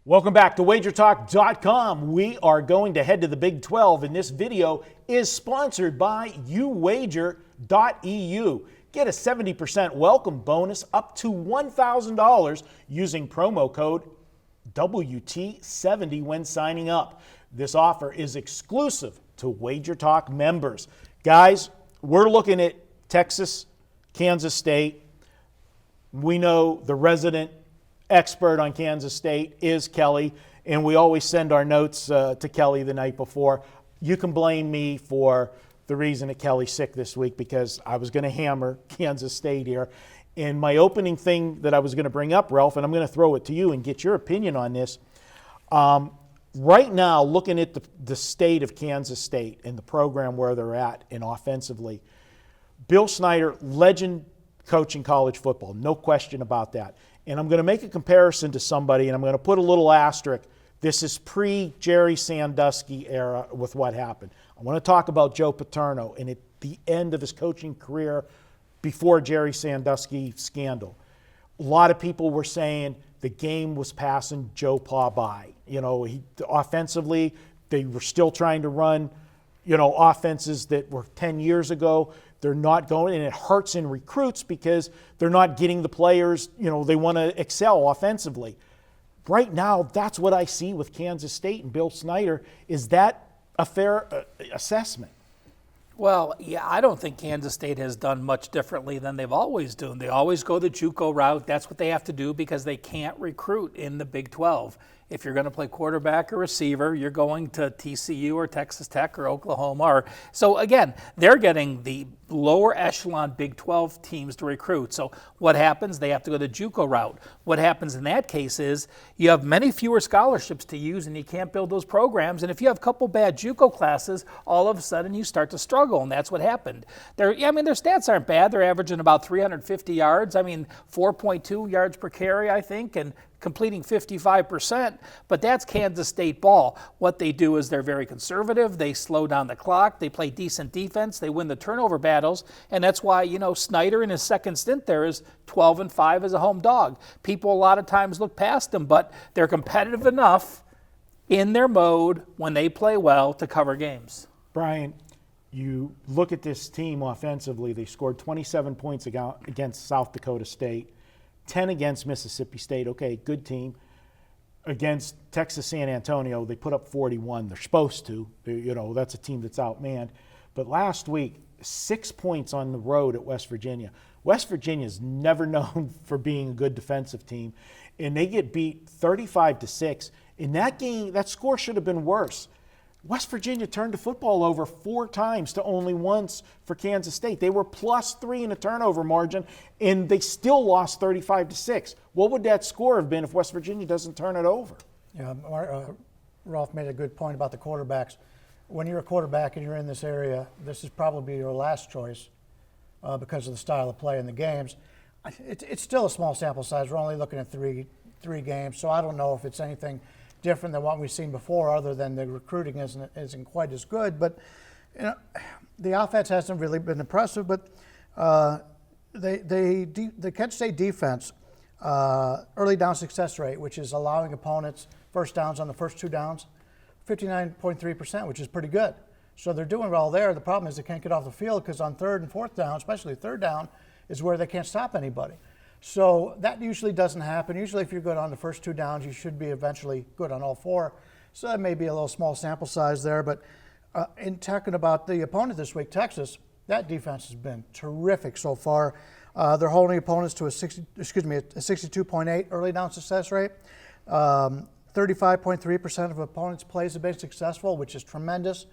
Welcome back to WagerTalk.com. We are going to head to the Big 12, and this video is sponsored by YouWager.eu. Get a 70% welcome bonus up to $1,000 using promo code WT70 when signing up. This offer is exclusive to WagerTalk members. Guys, we're looking at Texas, Kansas State. We know the resident expert on Kansas State is Kelly, and we always send our notes to Kelly the night before. You can blame me for the reason that Kelly's sick this week because I was going to hammer Kansas State here. And my opening thing that I was going to bring up, Ralph, and I'm going to throw it to you and get your opinion on this. Right now, looking at the state of Kansas State and the program where they're at and offensively, Bill Snyder, legend coaching college football, no question about that. And I'm going to make a comparison to somebody, and I'm going to put a little asterisk. This is pre-Jerry Sandusky era with what happened. I want to talk about Joe Paterno and at the end of his coaching career before Jerry Sandusky scandal. A lot of people were saying the game was passing Joe Pa by. You know, offensively, they were still trying to run, offenses that were 10 years ago. They're not going, and it hurts in recruits because they're not getting the players, they want to excel offensively. Right now, that's what I see with Kansas State and Bill Snyder. Is that a fair assessment? Well, yeah, I don't think Kansas State has done much differently than they've always done. They always go the JUCO route. That's what they have to do because they can't recruit in the Big 12. If you're going to play quarterback or receiver, you're going to TCU or Texas Tech or Oklahoma. So again, they're getting the lower echelon Big 12 teams to recruit. So what happens? They have to go the JUCO route. What happens in that case is you have many fewer scholarships to use and you can't build those programs. And if you have a couple bad JUCO classes, all of a sudden you start to struggle, and that's what happened. Their stats aren't bad. They're averaging about 350 yards. 4.2 yards per carry, I think, and completing 55%, but that's Kansas State ball. What they do is they're very conservative. They slow down the clock. They play decent defense. They win the turnover battles, and that's why, Snyder in his second stint there is 12-5 as a home dog. People a lot of times look past them, but they're competitive enough in their mode when they play well to cover games. Brian, you look at this team offensively. They scored 27 points against South Dakota State. 10 against Mississippi State. Okay, good team. Against Texas San Antonio, they put up 41. They're supposed to. That's a team that's outmanned. But last week, 6 points on the road at West Virginia. West Virginia's never known for being a good defensive team, and they get beat 35-6. In that game, that score should have been worse. West Virginia turned the football over 4 times to only once for Kansas State. They were +3 in a turnover margin, and they still lost 35-6. What would that score have been if West Virginia doesn't turn it over? Yeah, Rolf made a good point about the quarterbacks. When you're a quarterback and you're in this area, this is probably your last choice because of the style of play in the games. It's still a small sample size. We're only looking at three games, so I don't know if it's anything different than what we've seen before, other than the recruiting isn't quite as good. But the offense hasn't really been impressive. But the Kent State defense, early down success rate, which is allowing opponents first downs on the first 2 downs, 59.3%, which is pretty good. So they're doing well there. The problem is they can't get off the field because on 3rd and 4th down, especially 3rd down, is where they can't stop anybody. So that usually doesn't happen. Usually if you're good on the first 2 downs, you should be eventually good on all 4. So that may be a little small sample size there. But in talking about the opponent this week, Texas, that defense has been terrific so far. They're holding opponents to a 62.8 early down success rate. 35.3% of opponents' plays have been successful, which is tremendous.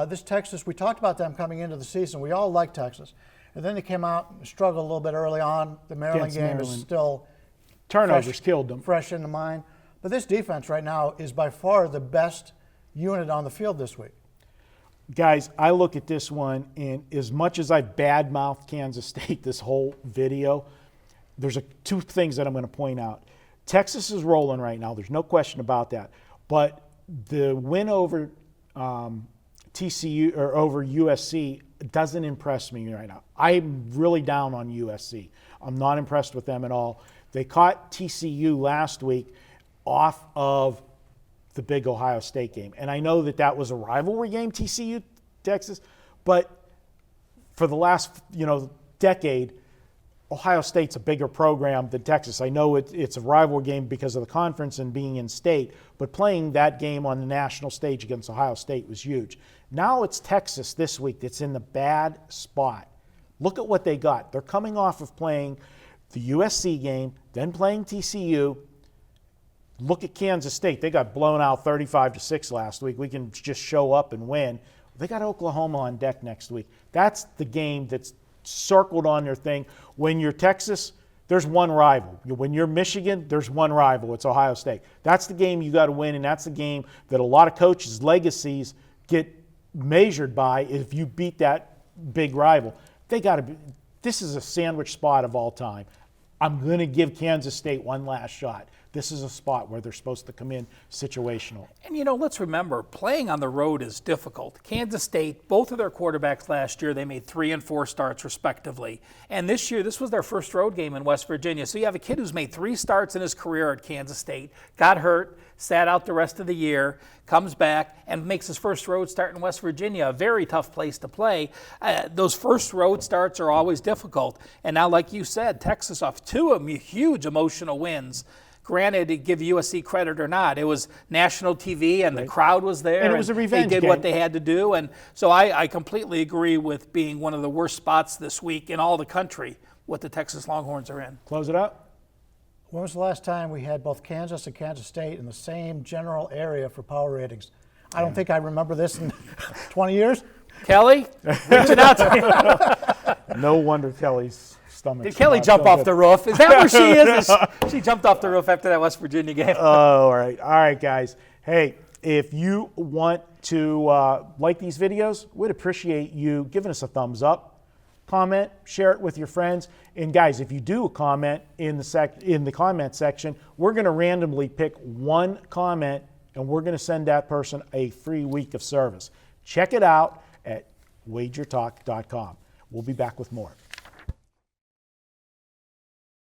This Texas, we talked about them coming into the season. We all like Texas. And then they came out and struggled a little bit early on. The Maryland game is still turnovers killed them. Fresh in the mind. But this defense right now is by far the best unit on the field this week. Guys, I look at this one, and as much as I've badmouthed Kansas State this whole video, there's 2 things that I'm going to point out. Texas is rolling right now. There's no question about that. But the win over TCU or over USC doesn't impress me right now. I'm really down on USC. I'm not impressed with them at all. They caught TCU last week. off of the big Ohio State game. And I know that was a rivalry game, TCU, Texas, but for the last, decade, Ohio State's a bigger program than Texas. I know it's a rivalry game because of the conference and being in state, but playing that game on the national stage against Ohio State was huge. Now it's Texas this week that's in the bad spot. Look at what they got. They're coming off of playing the USC game, then playing TCU. Look at Kansas State. They got blown out 35-6 last week. We can just show up and win. They got Oklahoma on deck next week. That's the game that's circled on their thing. When you're Texas, there's one rival. When you're Michigan, there's one rival. It's Ohio State. That's the game you got to win, and that's the game that a lot of coaches' legacies get measured by if you beat that big rival. They got to be. This is a sandwich spot of all time. I'm going to give Kansas State one last shot. This is a spot where they're supposed to come in situational. And, let's remember, playing on the road is difficult. Kansas State, both of their quarterbacks last year, they made 3 and 4 starts respectively. And this year, this was their first road game in West Virginia. So you have a kid who's made 3 starts in his career at Kansas State, got hurt, sat out the rest of the year, comes back, and makes his first road start in West Virginia, a very tough place to play. Those first road starts are always difficult. And now, like you said, Texas off 2 huge emotional wins. Granted, to give USC credit or not, it was national TV and the crowd was there. And it was a revenge They did game. what they had to do. And so I completely agree with being one of the worst spots this week in all the country, what the Texas Longhorns are in. Close it up. When was the last time we had both Kansas and Kansas State in the same general area for power ratings? I don't think I remember this in 20 years. Kelly, reaching out to you. No wonder Kelly's stomach. Did Kelly jump off the roof? Is that where she is? She jumped off the roof after that West Virginia game. Oh, all right. All right, guys. Hey, if you want to like these videos, we'd appreciate you giving us a thumbs up, comment, share it with your friends. And guys, if you do a comment in the comment section, we're going to randomly pick one comment and we're going to send that person a free week of service. Check it out at WagerTalk.com. We'll be back with more.